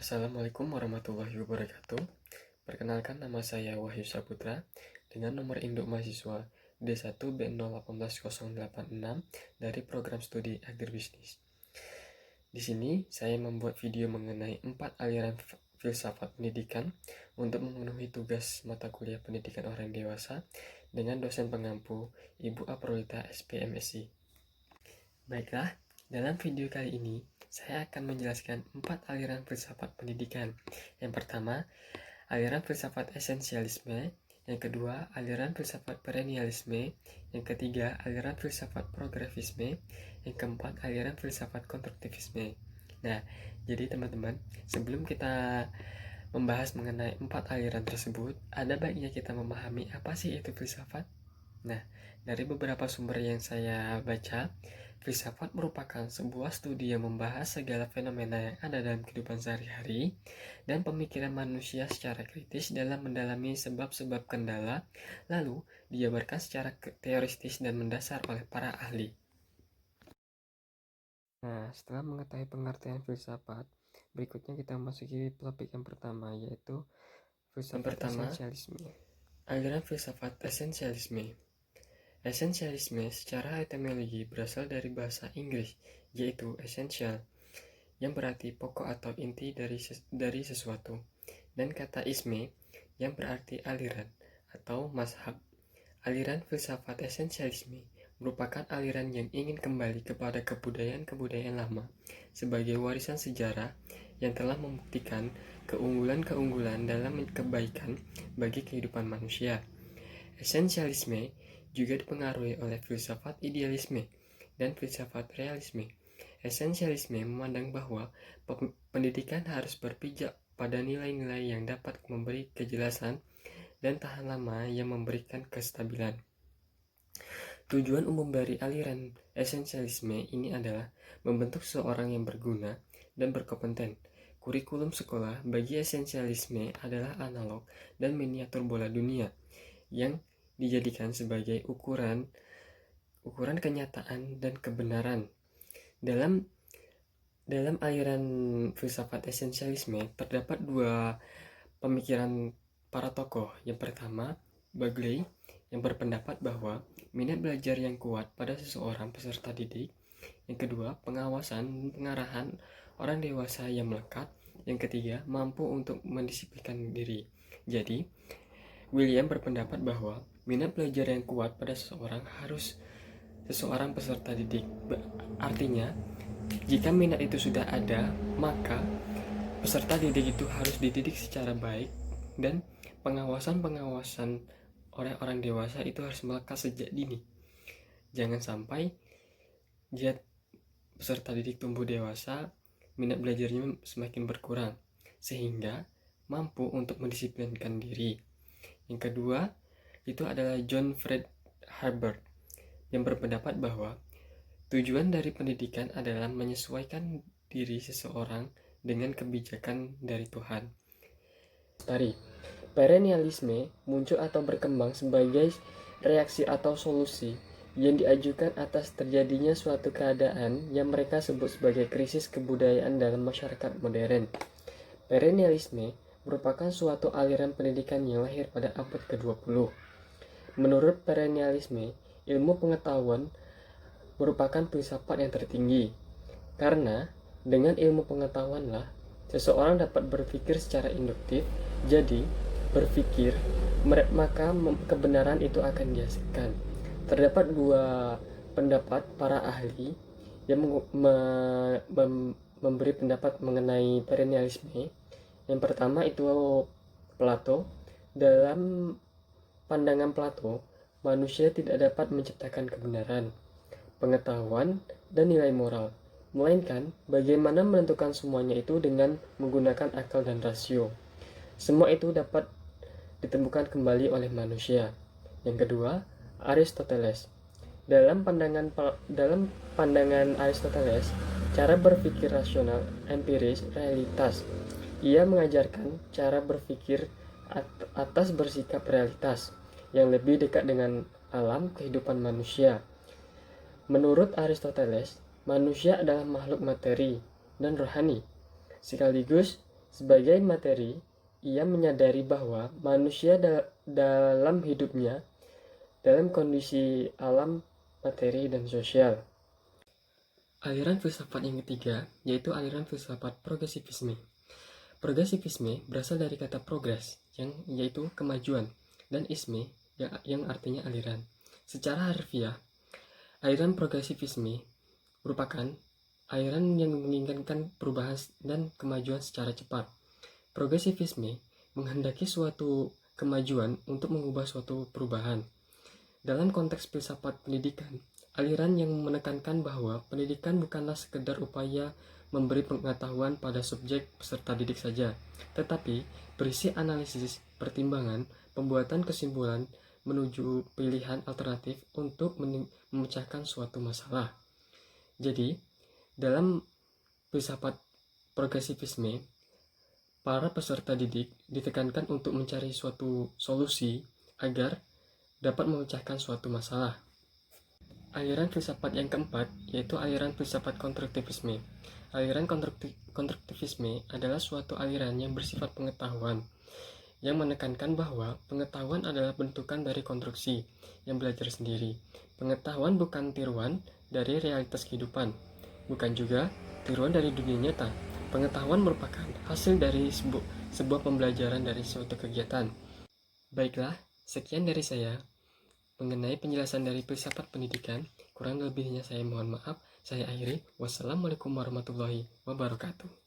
Assalamualaikum warahmatullahi wabarakatuh. Perkenalkan, nama saya Wahyu Saputra dengan nomor induk mahasiswa D1B018086 dari program studi Agribisnis. Di sini saya membuat video mengenai 4 aliran filsafat pendidikan untuk memenuhi tugas mata kuliah pendidikan orang dewasa dengan dosen pengampu Ibu Aprolita SPMSI. Baiklah, dalam video kali ini saya akan menjelaskan 4 aliran filsafat pendidikan. Yang pertama, aliran filsafat esensialisme. Yang kedua, aliran filsafat perennialisme. Yang ketiga, aliran filsafat progresifisme. Yang keempat, aliran filsafat konstruktivisme. Nah, jadi teman-teman, sebelum kita membahas mengenai 4 aliran tersebut, ada baiknya kita memahami apa sih itu filsafat. Nah, dari beberapa sumber yang saya baca, filsafat merupakan sebuah studi yang membahas segala fenomena yang ada dalam kehidupan sehari-hari dan pemikiran manusia secara kritis dalam mendalami sebab-sebab kendala, lalu dijabarkan secara teoristis dan mendasar oleh para ahli. Nah, setelah mengetahui pengertian filsafat, berikutnya kita memasuki topik yang pertama, yaitu filsafat esensialisme. Aliran filsafat esensialisme. Esensialisme secara etimologi berasal dari bahasa Inggris, yaitu essential, yang berarti pokok atau inti dari sesuatu, dan kata isme, yang berarti aliran atau mazhab. Aliran filsafat esensialisme merupakan aliran yang ingin kembali kepada kebudayaan-kebudayaan lama sebagai warisan sejarah yang telah membuktikan keunggulan-keunggulan dalam kebaikan bagi kehidupan manusia. Esensialisme juga dipengaruhi oleh filsafat idealisme dan filsafat realisme. Esensialisme memandang bahwa pendidikan harus berpijak pada nilai-nilai yang dapat memberi kejelasan dan tahan lama yang memberikan kestabilan. Tujuan umum dari aliran esensialisme ini adalah membentuk seseorang yang berguna dan berkompeten. Kurikulum sekolah bagi esensialisme adalah analog dan miniatur bola dunia yang dijadikan sebagai ukuran kenyataan dan kebenaran. Dalam aliran filsafat esensialisme terdapat dua pemikiran para tokoh. Yang pertama, Bagley, yang berpendapat bahwa minat belajar yang kuat pada seseorang peserta didik. Yang kedua, pengawasan pengarahan orang dewasa yang melekat. Yang ketiga, mampu untuk mendisiplinkan diri. Jadi, William berpendapat bahwa minat belajar yang kuat pada seseorang peserta didik. Artinya, jika minat itu sudah ada, maka peserta didik itu harus dididik secara baik dan pengawasan oleh orang dewasa itu harus melekat sejak dini. Jangan sampai dia peserta didik tumbuh dewasa, minat belajarnya semakin berkurang sehingga mampu untuk mendisiplinkan diri. Yang kedua, itu adalah John Fred Herbert yang berpendapat bahwa tujuan dari pendidikan adalah menyesuaikan diri seseorang dengan kebijakan dari Tuhan. Perennialisme muncul atau berkembang sebagai reaksi atau solusi yang diajukan atas terjadinya suatu keadaan yang mereka sebut sebagai krisis kebudayaan dalam masyarakat modern. Perennialisme merupakan suatu aliran pendidikan yang lahir pada abad ke-20. Menurut perennialisme, ilmu pengetahuan merupakan filsafat yang tertinggi, karena dengan ilmu pengetahuanlah seseorang dapat berpikir secara induktif. Jadi, berpikir, maka kebenaran itu akan dihasilkan. Terdapat dua pendapat para ahli yang memberi pendapat mengenai perennialisme. Yang pertama itu Plato. Dalam pandangan Plato, manusia tidak dapat menciptakan kebenaran, pengetahuan, dan nilai moral, melainkan bagaimana menentukan semuanya itu dengan menggunakan akal dan rasio. Semua itu dapat ditemukan kembali oleh manusia. Yang kedua, Aristoteles. Dalam pandangan Aristoteles, cara berpikir rasional, empiris, realitas. Ia mengajarkan cara berpikir atas bersikap realitas yang lebih dekat dengan alam kehidupan manusia. Menurut Aristoteles, manusia adalah makhluk materi dan rohani, sekaligus Sebagai materi, ia menyadari bahwa manusia dalam hidupnya dalam kondisi alam, materi, dan sosial. Aliran filsafat yang ketiga yaitu aliran filsafat progresivisme. Progresivisme berasal dari kata progres, yang yaitu kemajuan, dan isme yang artinya aliran. Secara harfiah, aliran progresivisme merupakan aliran yang menginginkan perubahan dan kemajuan secara cepat. Progresivisme menghendaki suatu kemajuan untuk mengubah suatu perubahan. Dalam konteks filsafat pendidikan, aliran yang menekankan bahwa pendidikan bukanlah sekedar upaya memberi pengetahuan pada subjek peserta didik saja, tetapi berisi analisis, pertimbangan, pembuatan kesimpulan menuju pilihan alternatif untuk memecahkan suatu masalah. Jadi, dalam filsafat progresivisme, para peserta didik ditekankan untuk mencari suatu solusi agar dapat memecahkan suatu masalah. Aliran filsafat yang keempat yaitu aliran filsafat konstruktivisme. Aliran konstruktivisme adalah suatu aliran yang bersifat pengetahuan, yang menekankan bahwa pengetahuan adalah bentukan dari konstruksi yang belajar sendiri. Pengetahuan bukan tiruan dari realitas kehidupan, bukan juga tiruan dari dunia nyata. Pengetahuan merupakan hasil dari sebuah pembelajaran dari suatu kegiatan. Baiklah, sekian dari saya mengenai penjelasan dari filsafat pendidikan. Kurang lebihnya saya mohon maaf. Saya akhiri. Wassalamualaikum warahmatullahi wabarakatuh.